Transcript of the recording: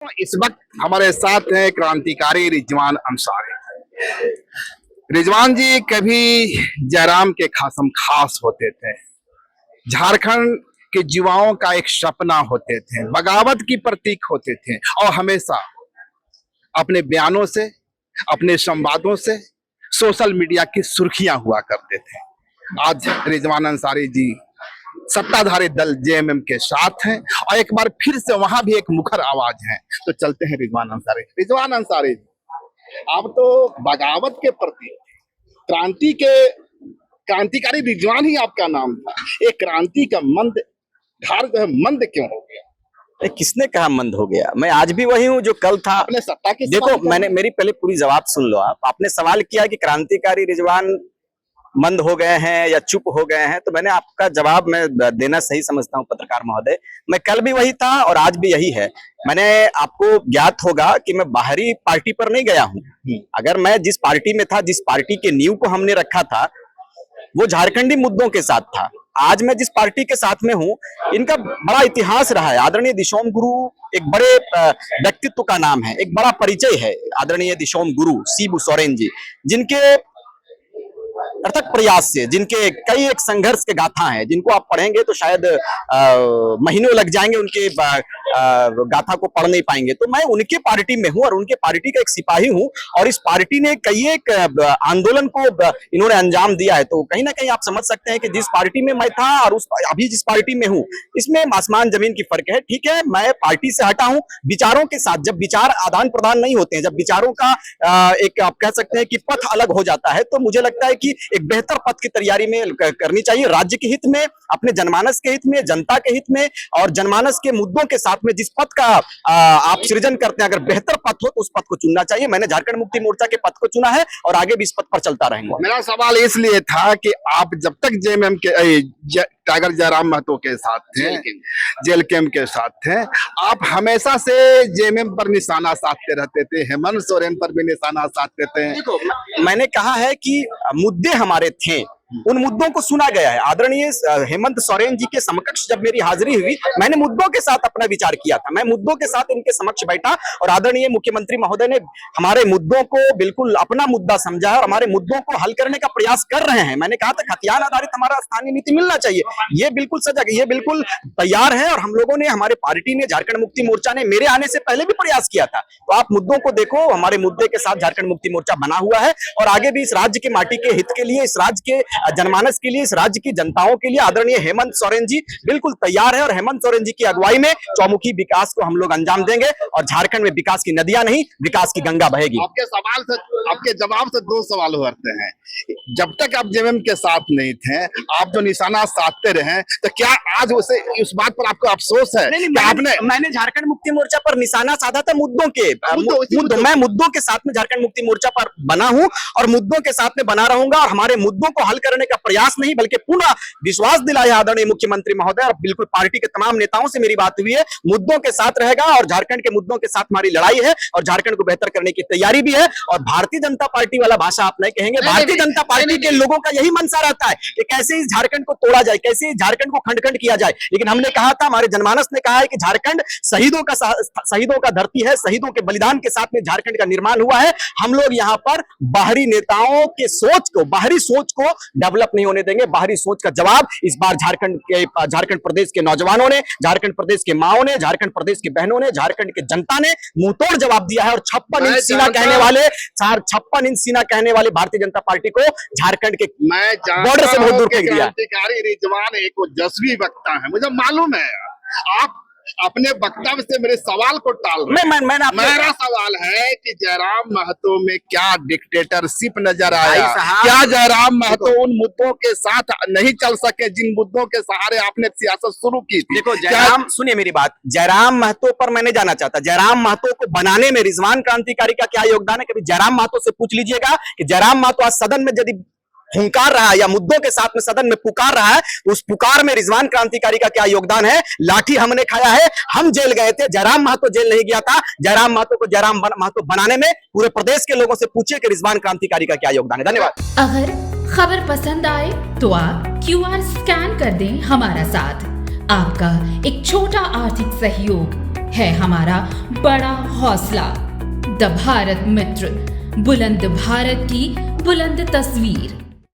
इस वक्त हमारे साथ हैं क्रांतिकारी रिजवान अंसारी। रिजवान जी कभी जयराम के खासम खास होते थे, झारखंड के युवाओं का एक सपना होते थे, बगावत की प्रतीक होते थे और हमेशा अपने बयानों से, अपने संवादों से सोशल मीडिया की सुर्खियां हुआ करते थे। आज रिजवान अंसारी जी सत्ताधारी दल जेएमएम के साथ हैं और एक बार फिर से वहां भी एक मुखर आवाज है। तो चलते हैं रिजवान अंसारी। रिजवान अंसारी, आप तो बगावत के प्रति क्रांतिकारी रिजवान ही आपका नाम था। एक क्रांति का मंद धार जो है मंद क्यों हो गया? किसने कहा मंद हो गया? मैं आज भी वही हूँ जो कल था। अपने सत्ता की देखो, मैंने मेरी पहले पूरी जवाब सुन लो। आपने सवाल किया कि क्रांतिकारी रिजवान मंद हो गए हैं या चुप हो गए हैं, तो मैंने आपका जवाब मैं देना सही समझता हूं पत्रकार महोदय। मैं कल भी वही था और आज भी यही है। मैंने आपको ज्ञात होगा कि मैं बाहरी पार्टी पर नहीं गया हूं। अगर मैं जिस पार्टी में था, जिस पार्टी के नींव को हमने रखा था, वो झारखंडी मुद्दों के साथ था। आज मैं जिस पार्टी के साथ में हूं, इनका बड़ा इतिहास रहा है। आदरणीय दिशोम गुरु एक बड़े व्यक्तित्व का नाम है, एक बड़ा परिचय है। आदरणीय दिशोम गुरु शिबू सोरेन जी, जिनके अर्थक प्रयास से, जिनके कई एक संघर्ष के गाथा हैं, जिनको आप पढ़ेंगे तो शायद महीनों लग जाएंगे, उनके गाथा को पढ़ नहीं पाएंगे। तो मैं उनके पार्टी में हूं और उनके पार्टी का एक सिपाही हूं और इस पार्टी ने कई एक आंदोलन को इन्होंने अंजाम दिया है। तो कहीं ना कहीं आप समझ सकते हैं कि जिस पार्टी में मैं था और अभी जिस पार्टी में हूं, इसमें आसमान जमीन की फर्क है। ठीक है, मैं पार्टी से हटा हूं विचारों के साथ। जब विचार आदान प्रदान नहीं होते हैं, जब विचारों का एक आप कह सकते हैं कि पथ अलग हो जाता है, तो मुझे लगता है कि एक बेहतर पथ की तैयारी में करनी चाहिए। राज्य के हित में, अपने जनमानस के हित में, जनता के हित में और जनमानस के मुद्दों के साथ में जिस पथ का आप सृजन करते हैं, अगर बेहतर पथ हो तो उस पथ को चुनना चाहिए। मैंने झारखंड मुक्ति मोर्चा के पथ को चुना है और आगे भी इस पथ पर चलता रहेंगे। मेरा सवाल इसलिए था कि आप जब तक जेएमएम के टाइगर जयराम महतो के साथ थे, जेल कैंप के साथ थे, आप हमेशा से जेएमएम पर निशाना साधते रहते थे, हेमंत सोरेन पर भी निशाना साधते थे। देखो, मैंने कहा है कि मुद्दे हमारे थे, उन मुद्दों को सुना गया है। आदरणीय हेमंत सोरेन जी के समकक्ष जब मेरी हाजिरी हुई, मैंने मुद्दों के साथ अपना विचार किया था। मैं मुद्दों के साथ इनके समक्ष बैठा और आदरणीय मुख्यमंत्री महोदय ने हमारे मुद्दों को बिल्कुल अपना मुद्दा समझा और हमारे मुद्दों को हल करने का प्रयास कर रहे हैं। मैंने कहा था खतियान आधारित हमारा स्थानीय नीति मिलना चाहिए। ये बिल्कुल सजग, ये बिल्कुल तैयार है और हम लोगों ने, हमारे पार्टी ने, झारखंड मुक्ति मोर्चा ने मेरे आने से पहले भी प्रयास किया था। तो आप मुद्दों को देखो, हमारे मुद्दे के साथ झारखंड मुक्ति मोर्चा बना हुआ है और आगे भी इस राज्य की माटी के हित के लिए, इस राज्य के जनमानस के लिए, इस राज्य की जनताओं के लिए आदरणीय हेमंत सोरेन जी बिल्कुल तैयार है और हेमंत सोरेन जी की अगुवाई में चौमुखी विकास को हम लोग अंजाम देंगे और झारखंड में विकास की नदियां नहीं, विकास की गंगा बहेगी। आपके जवाब से दो सवाल उभरते हैं। जब तक आप जेएमएम के साथ नहीं थे, आप जो निशाना साधते रहे, तो क्या आज उस बात पर आपको अफसोस है? मैंने झारखंड मुक्ति मोर्चा पर निशाना साधा था मुद्दों के मैं मुद्दों के साथ में झारखंड मुक्ति मोर्चा पर बना हूं और मुद्दों के साथ में बना रहूंगा और हमारे मुद्दों को हल करने का प्रयास नहीं बल्कि पूरा विश्वास दिलाया आदरणीय मुख्यमंत्री महोदय और बिल्कुल पार्टी के तमाम नेताओं से मेरी बात हुई है। मुद्दों के साथ रहेगा और झारखंड के मुद्दों के साथ हमारी लड़ाई है और झारखंड को बेहतर करने की तैयारी भी है। और भारतीय जनता पार्टी वाला भाषा आप नहीं कहेंगे। भारतीय जनता पार्टी के लोगों का यही मंशा रहता है कि कैसे इस झारखंड को तोड़ा जाए, कैसे इस झारखंड को खंड खंड किया जाए। लेकिन हमने कहा था, हमारे जनमानस ने कहा है कि झारखंड शहीदों का धरती है, शहीदों के बलिदान के साथ में झारखंड का निर्माण हुआ है। हम लोग यहाँ पर बाहरी नेताओं के बाहरी सोच को डेवलप नहीं होने देंगे। बाहरी सोच का जवाब इस बार झारखंड प्रदेश के नौजवानों ने, झारखंड प्रदेश के माओं ने, झारखंड प्रदेश की बहनों ने, झारखंड की जनता ने मुंहतोड़ जवाब दिया है और 56 इंच सीना कहने वाले भारतीय जनता पार्टी को झारखंड के बॉर्डर से बहुत दूर फेंक दिया। क्रांतिकारी रिजवान एक ओजस्वी वक्ता है, मुझे मालूम है। आप अपने वक्तव्य से मेरे सवाल को टाल रहे हैं। मेरा सवाल है कि जयराम महतो में क्या डिक्टेटरशिप नजर आया? क्या जयराम महतो उन मुद्दों के साथ नहीं चल सके जिन मुद्दों के सहारे आपने सियासत शुरू की थी? देखो सुनिए मेरी बात, जयराम महतो पर मैं नहीं जाना चाहता। जयराम महतो को बनाने में रिजवान क्रांतिकारी का क्या योगदान है, कभी जयराम महतो से पूछ लीजिएगा कि जयराम महतो आज सदन में यदि हुंकार रहा है या मुद्दों के साथ में सदन में पुकार रहा है, तो उस पुकार में रिजवान क्रांतिकारी का क्या योगदान है? लाठी हमने खाया है, हम जेल गए थे, जयराम महतो जेल नहीं गया था। जयराम महतो को जयराम महतो बनाने में पूरे प्रदेश के लोगों से पूछिए कि रिजवान क्रांतिकारी का क्या योगदान है। धन्यवाद। अगर खबर पसंद आए तो आप QR स्कैन कर दें हमारा साथ। आपका एक छोटा आर्थिक सहयोग है हमारा बड़ा हौसला। द भारत मित्र, बुलंद भारत की बुलंद तस्वीर।